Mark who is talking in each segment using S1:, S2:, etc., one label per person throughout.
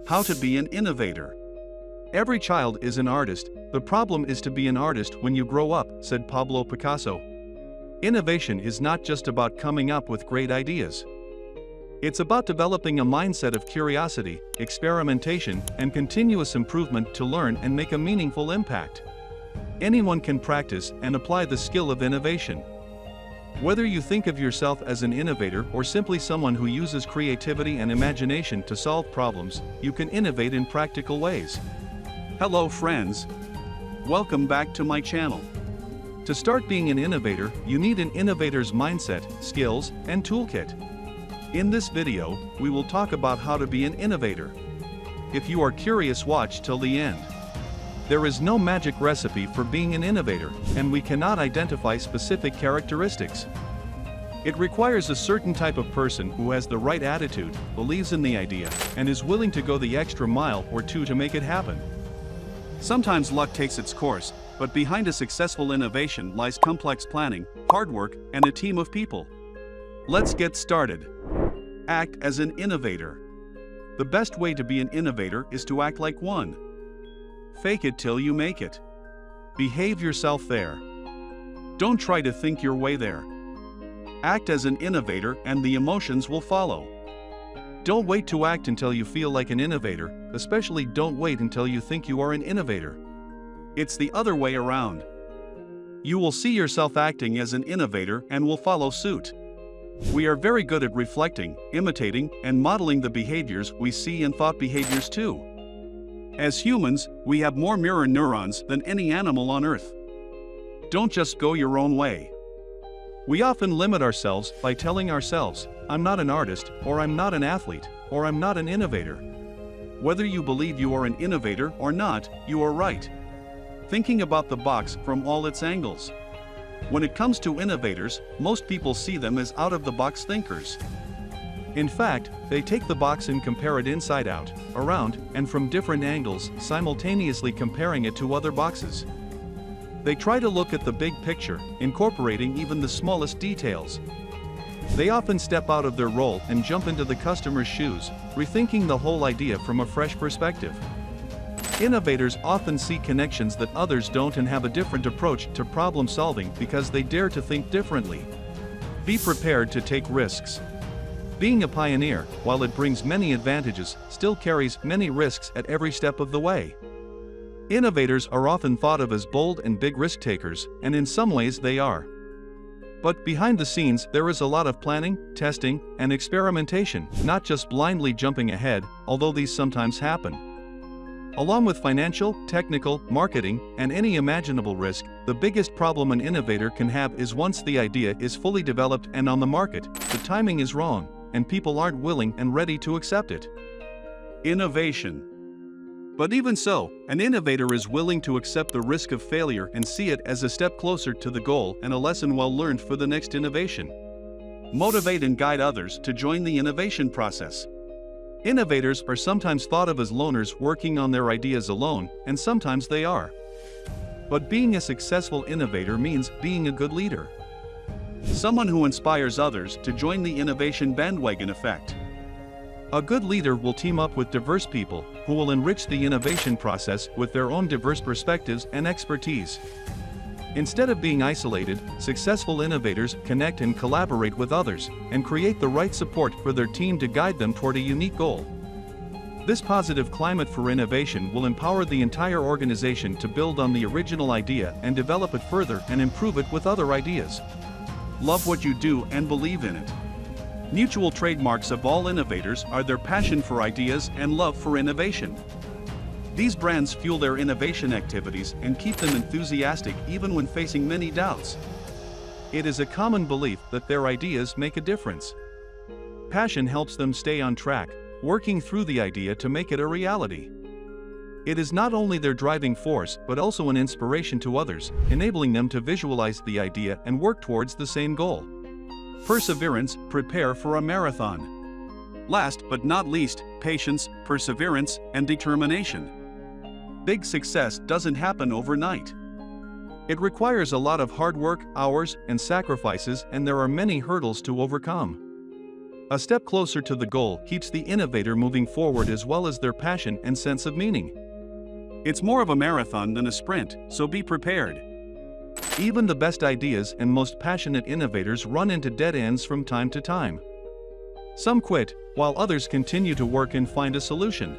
S1: How to be an innovator. Every child is an artist, the problem is to be an artist when you grow up, said Pablo Picasso. Innovation is not just about coming up with great ideas. It's about developing a mindset of curiosity, experimentation, and continuous improvement to learn and make a meaningful impact. Anyone can practice and apply the skill of innovation. Whether you think of yourself as an innovator or simply someone who uses creativity and imagination to solve problems, you can innovate in practical ways. Hello friends! Welcome back to my channel. To start being an innovator, you need an innovator's mindset, skills, and toolkit. In this video, we will talk about how to be an innovator. If you are curious, watch till the end. There is no magic recipe for being an innovator, and we cannot identify specific characteristics. It requires a certain type of person who has the right attitude, believes in the idea, and is willing to go the extra mile or two to make it happen. Sometimes luck takes its course, but behind a successful innovation lies complex planning, hard work, and a team of people. Let's get started. Act as an innovator. The best way to be an innovator is to act like one. Fake it till you make it. Behave yourself there. Don't try to think your way there. Act as an innovator and the emotions will follow. Don't wait to act until you feel like an innovator, especially don't wait until you think you are an innovator. It's the other way around. You will see yourself acting as an innovator and will follow suit. We are very good at reflecting, imitating, and modeling the behaviors we see and thought behaviors too. As humans, we have more mirror neurons than any animal on Earth. Don't just go your own way. We often limit ourselves by telling ourselves, I'm not an artist, or I'm not an athlete, or I'm not an innovator. Whether you believe you are an innovator or not, you are right. Thinking about the box from all its angles. When it comes to innovators, most people see them as out-of-the-box thinkers. In fact, they take the box and compare it inside out, around, and from different angles, simultaneously comparing it to other boxes. They try to look at the big picture, incorporating even the smallest details. They often step out of their role and jump into the customer's shoes, rethinking the whole idea from a fresh perspective. Innovators often see connections that others don't and have a different approach to problem solving because they dare to think differently. Be prepared to take risks. Being a pioneer, while it brings many advantages, still carries many risks at every step of the way. Innovators are often thought of as bold and big risk takers, and in some ways they are. But behind the scenes, there is a lot of planning, testing, and experimentation, not just blindly jumping ahead, although these sometimes happen. Along with financial, technical, marketing, and any imaginable risk, the biggest problem an innovator can have is once the idea is fully developed and on the market, the timing is wrong, and people aren't willing and ready to accept it. Innovation. But even so, an innovator is willing to accept the risk of failure and see it as a step closer to the goal and a lesson well learned for the next innovation. Motivate and guide others to join the innovation process. Innovators are sometimes thought of as loners working on their ideas alone, and sometimes they are. But being a successful innovator means being a good leader. Someone who inspires others to join the innovation bandwagon effect. A good leader will team up with diverse people who will enrich the innovation process with their own diverse perspectives and expertise. Instead of being isolated, successful innovators connect and collaborate with others and create the right support for their team to guide them toward a unique goal. This positive climate for innovation will empower the entire organization to build on the original idea and develop it further and improve it with other ideas. Love what you do and believe in it. Mutual trademarks of all innovators are their passion for ideas and love for innovation. These brands fuel their innovation activities and keep them enthusiastic even when facing many doubts. It is a common belief that their ideas make a difference. Passion helps them stay on track, working through the idea to make it a reality. It is not only their driving force but also an inspiration to others, enabling them to visualize the idea and work towards the same goal. Perseverance, prepare for a marathon. Last but not least, patience, perseverance, and determination. Big success doesn't happen overnight. It requires a lot of hard work, hours, and sacrifices, and there are many hurdles to overcome. A step closer to the goal keeps the innovator moving forward as well as their passion and sense of meaning. It's more of a marathon than a sprint, so be prepared. Even the best ideas and most passionate innovators run into dead ends from time to time. Some quit, while others continue to work and find a solution.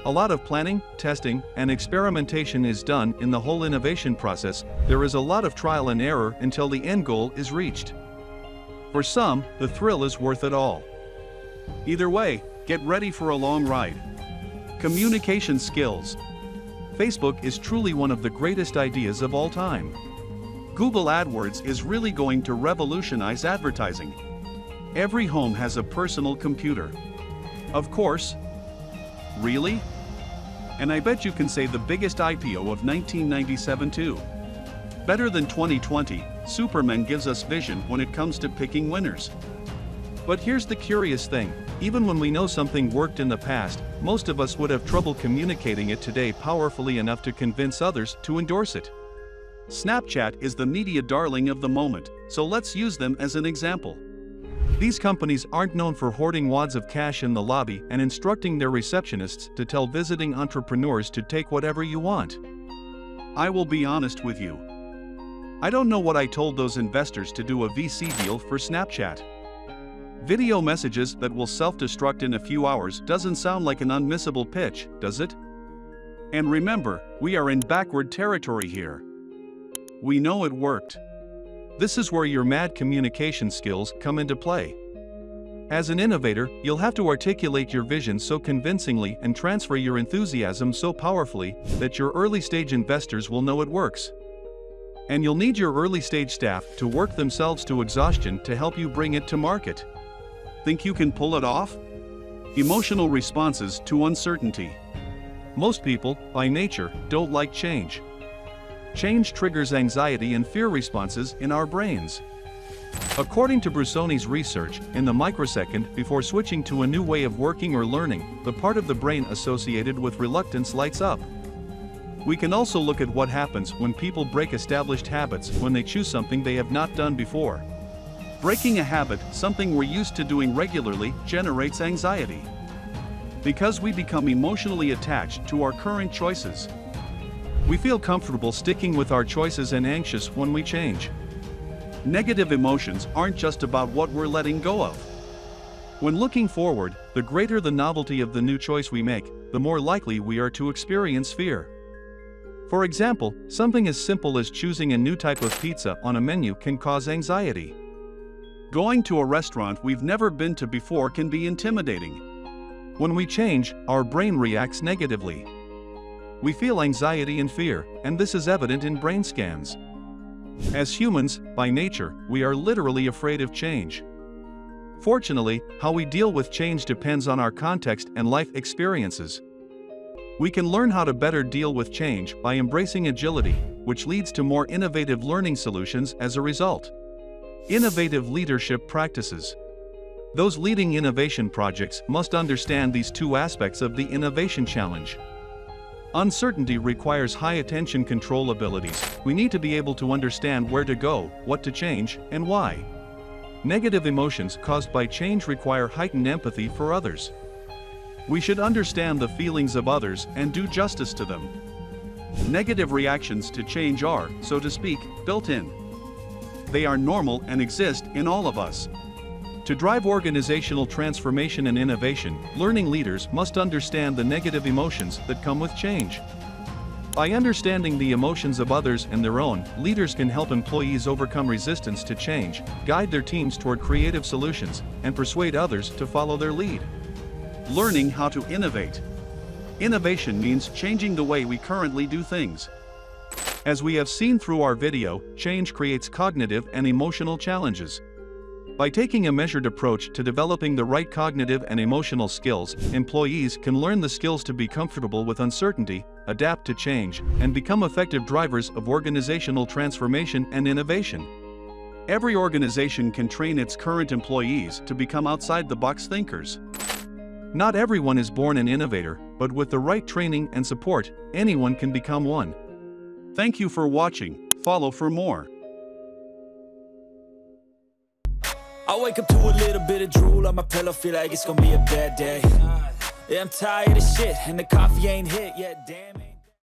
S1: A lot of planning, testing, and experimentation is done in the whole innovation process. There is a lot of trial and error until the end goal is reached. For some, the thrill is worth it all. Either way, get ready for a long ride. Communication skills. Facebook is truly one of the greatest ideas of all time. Google AdWords is really going to revolutionize advertising. Every home has a personal computer. Of course. Really? And I bet you can say the biggest IPO of 1997 too. Better than 2020, Superman gives us vision when it comes to picking winners. But here's the curious thing, even when we know something worked in the past, most of us would have trouble communicating it today powerfully enough to convince others to endorse it. Snapchat is the media darling of the moment, so let's use them as an example. These companies aren't known for hoarding wads of cash in the lobby and instructing their receptionists to tell visiting entrepreneurs to take whatever you want. I will be honest with you. I don't know what I told those investors to do a VC deal for Snapchat. Video messages that will self-destruct in a few hours doesn't sound like an unmissable pitch, does it? And remember, we are in backward territory here. We know it worked. This is where your mad communication skills come into play. As an innovator, you'll have to articulate your vision so convincingly and transfer your enthusiasm so powerfully that your early-stage investors will know it works. And you'll need your early-stage staff to work themselves to exhaustion to help you bring it to market. Think you can pull it off? Emotional responses to uncertainty. Most people, by nature, don't like change. Change triggers anxiety and fear responses in our brains. According to Brusoni's research, in the microsecond before switching to a new way of working or learning, the part of the brain associated with reluctance lights up. We can also look at what happens when people break established habits when they choose something they have not done before. Breaking a habit, something we're used to doing regularly, generates anxiety. Because we become emotionally attached to our current choices. We feel comfortable sticking with our choices and anxious when we change. Negative emotions aren't just about what we're letting go of. When looking forward, the greater the novelty of the new choice we make, the more likely we are to experience fear. For example, something as simple as choosing a new type of pizza on a menu can cause anxiety. Going to a restaurant we've never been to before can be intimidating. When we change, our brain reacts negatively. We feel anxiety and fear, and this is evident in brain scans. As humans, by nature, we are literally afraid of change. Fortunately, how we deal with change depends on our context and life experiences. We can learn how to better deal with change by embracing agility, which leads to more innovative learning solutions as a result. Innovative leadership practices. Those leading innovation projects must understand these two aspects of the innovation challenge. Uncertainty requires high attention control abilities. We need to be able to understand where to go, what to change, and why. Negative emotions caused by change require heightened empathy for others. We should understand the feelings of others and do justice to them. Negative reactions to change are, so to speak, built in. They are normal and exist in all of us. To drive organizational transformation and innovation, learning leaders must understand the negative emotions that come with change. By understanding the emotions of others and their own, leaders can help employees overcome resistance to change, guide their teams toward creative solutions, and persuade others to follow their lead. Learning how to innovate. Innovation means changing the way we currently do things. As we have seen through our video, change creates cognitive and emotional challenges. By taking a measured approach to developing the right cognitive and emotional skills, employees can learn the skills to be comfortable with uncertainty, adapt to change, and become effective drivers of organizational transformation and innovation. Every organization can train its current employees to become outside-the-box thinkers. Not everyone is born an innovator, but with the right training and support, anyone can become one. Thank you for watching. Follow for more.
S2: I wake up to a little bit of drool on my pillow, feel like it's gonna be a bad day. Yeah, I'm tired of shit, and the coffee ain't hit yet, damn it.